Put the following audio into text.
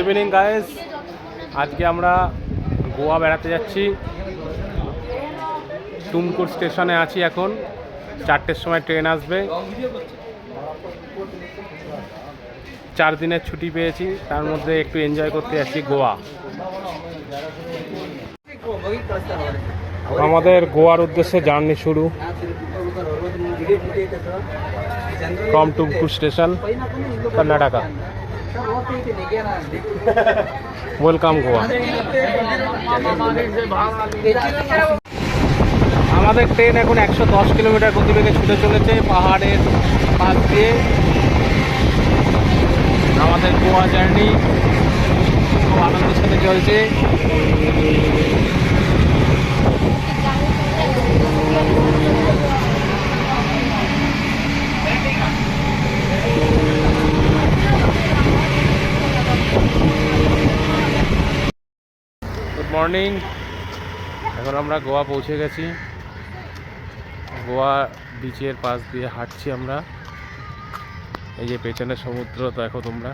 Evening guys, আজকে আমরা গোয়া বেড়াতে যাচ্ছি। টুমকুর স্টেশনে আছি এখন। 4টের সময় ট্রেন আসবে। 4 দিনের ছুটি পেয়েছি, তার মধ্যে একটু এনজয় করতে যাচ্ছি গোয়া। আমাদের গোয়ার উদ্দেশ্যে জার্নি শুরু from Tumkur station, Karnataka. Welcome Goa. আমাদের ট্রেন এখন 110 কিলোমিটার গতিবেগে ছুটে চলেছে পাহাড়ের পাশ দিয়ে। আমাদের গোয়া জার্নি খুব আনন্দের সাথে চলছে। Good morning. এখন আমরা গোয়া পৌঁছে গেছি। গোয়া বিচের পাশ দিয়ে হাঁটছি আমরা। এই যে পেছনে সমুদ্র দেখো তোমরা।